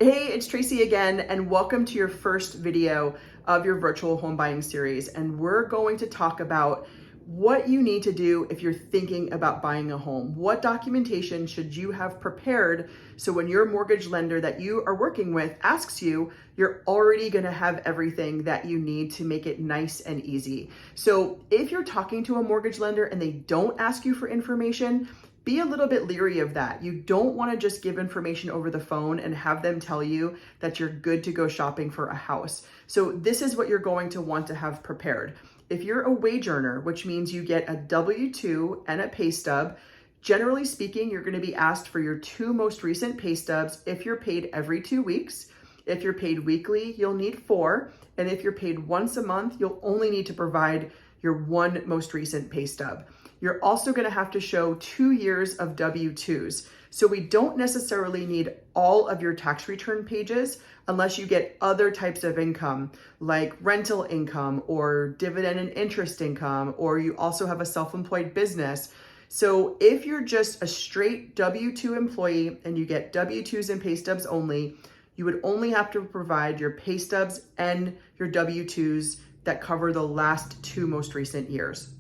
Hey, it's Tracy again, and welcome to your first video of your virtual home buying series. And we're going to talk about what you need to do if you're thinking about buying a home. What documentation should you have prepared so when your mortgage lender that you are working with asks you, you're already going to have everything that you need to make it nice and easy. So if you're talking to a mortgage lender and they don't ask you for information, be a little bit leery of that. You don't want to just give information over the phone and have them tell you that you're good to go shopping for a house. So this is what you're going to want to have prepared. If you're a wage earner, which means you get a W-2 and a pay stub, generally speaking, you're going to be asked for your two most recent pay stubs if you're paid every 2 weeks. If you're paid weekly, you'll need 4. And if you're paid once a month, you'll only need to provide your one most recent pay stub. You're also going to have to show 2 years of W-2s. So we don't necessarily need all of your tax return pages unless you get other types of income like rental income or dividend and interest income, or you also have a self-employed business. So if you're just a straight W-2 employee and you get W-2s and pay stubs only, you would only have to provide your pay stubs and your W-2s that cover the last 2 most recent years.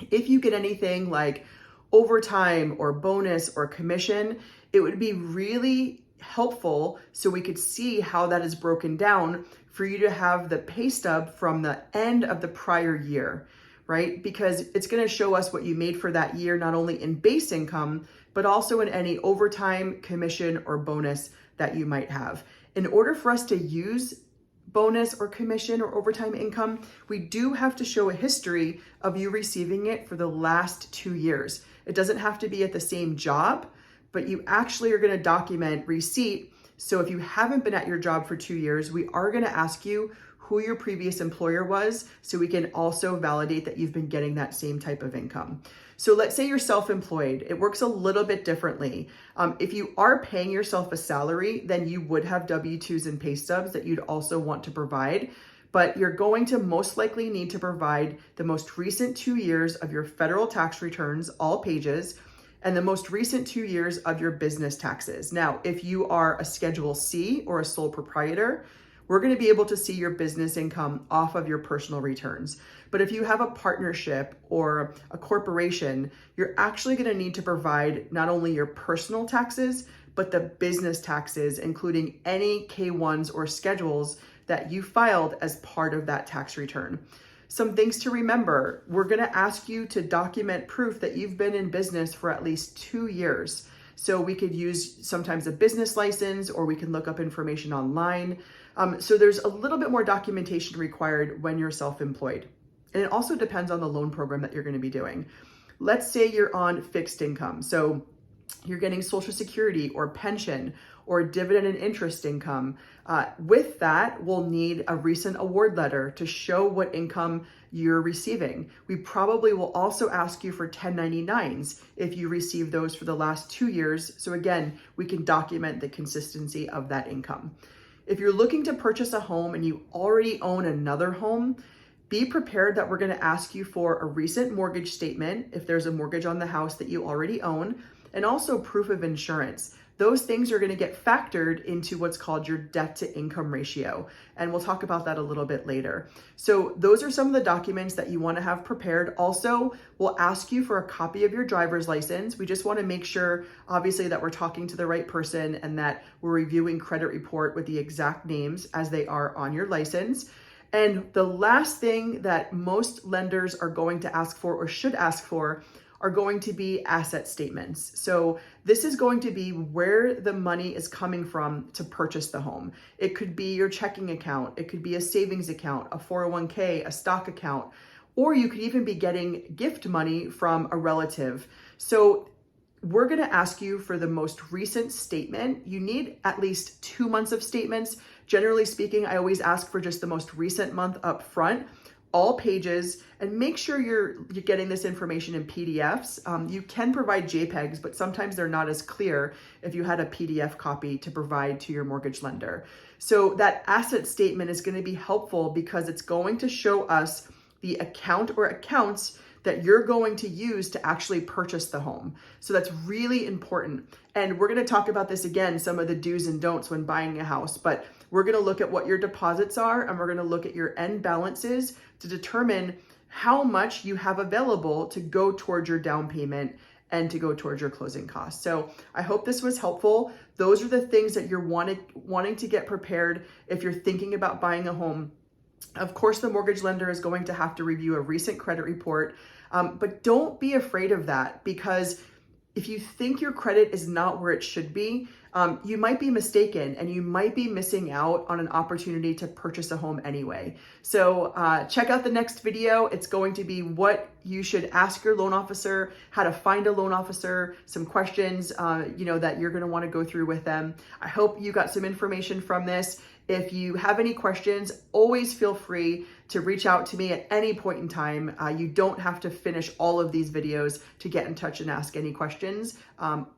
If you get anything like overtime or bonus or commission, it would be really helpful so we could see how that is broken down for you to have the pay stub from the end of the prior year, right? Because it's going to show us what you made for that year, not only in base income, but also in any overtime, commission, or bonus that you might have. In order for us to use bonus or commission or overtime income, we do have to show a history of you receiving it for the last 2 years. It doesn't have to be at the same job, but you actually are going to document receipt. So if you haven't been at your job for 2 years, we are going to ask you who your previous employer was so we can also validate that you've been getting that same type of income. So let's say you're self-employed. It works a little bit differently. If you are paying yourself a salary, then you would have W-2s and pay stubs that you'd also want to provide, but you're going to most likely need to provide the most recent 2 years of your federal tax returns, all pages, and the most recent 2 years of your business taxes. Now, if you are a Schedule C or a sole proprietor, we're going to be able to see your business income off of your personal returns. But if you have a partnership or a corporation, you're actually going to need to provide not only your personal taxes, but the business taxes, including any K-1s or schedules that you filed as part of that tax return. Some things to remember: we're going to ask you to document proof that you've been in business for at least 2 years. So we could use sometimes a business license, or we can look up information online. So there's a little bit more documentation required when you're self-employed. And it also depends on the loan program that you're going to be doing. Let's say you're on fixed income. So you're getting Social Security or pension or dividend and interest income. With that, we'll need a recent award letter to show what income you're receiving. We probably will also ask you for 1099s if you receive those for the last 2 years. So again, we can document the consistency of that income. If you're looking to purchase a home and you already own another home, be prepared that we're going to ask you for a recent mortgage statement if there's a mortgage on the house that you already own, and also proof of insurance. Those things are going to get factored into what's called your debt to income ratio. And we'll talk about that a little bit later. So those are some of the documents that you want to have prepared. Also, we'll ask you for a copy of your driver's license. We just want to make sure, obviously, that we're talking to the right person and that we're reviewing credit report with the exact names as they are on your license. And the last thing that most lenders are going to ask for or should ask for are going to be asset statements. So this is going to be where the money is coming from to purchase the home. It could be your checking account, it could be a savings account, a 401k, a stock account, or you could even be getting gift money from a relative. So we're going to ask you for the most recent statement. You need at least 2 months of statements. Generally speaking, I always ask for just the most recent month up front, all pages, and make sure you're getting this information in PDFs. You can provide JPEGs, but sometimes they're not as clear if you had a PDF copy to provide to your mortgage lender. So that asset statement is going to be helpful because it's going to show us the account or accounts that you're going to use to actually purchase the home. So that's really important. And we're going to talk about this again, some of the do's and don'ts when buying a house, but we're going to look at what your deposits are, and we're going to look at your end balances to determine how much you have available to go towards your down payment and to go towards your closing costs. So I hope this was helpful. Those are the things that you're wanting to get prepared if you're thinking about buying a home. Of course, the mortgage lender is going to have to review a recent credit report, but don't be afraid of that, because if you think your credit is not where it should be, you might be mistaken and you might be missing out on an opportunity to purchase a home anyway. So check out the next video. It's going to be what you should ask your loan officer, how to find a loan officer, some questions that you're going to want to go through with them. I hope you got some information from this. If you have any questions, always feel free to reach out to me at any point in time. You don't have to finish all of these videos to get in touch and ask any questions.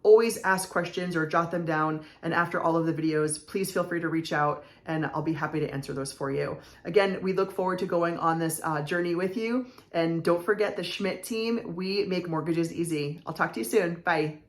Always ask questions or jot them down. And after all of the videos, please feel free to reach out and I'll be happy to answer those for you. Again, we look forward to going on this journey with you. And don't forget the Schmidt team, we make mortgages easy. I'll talk to you soon. Bye.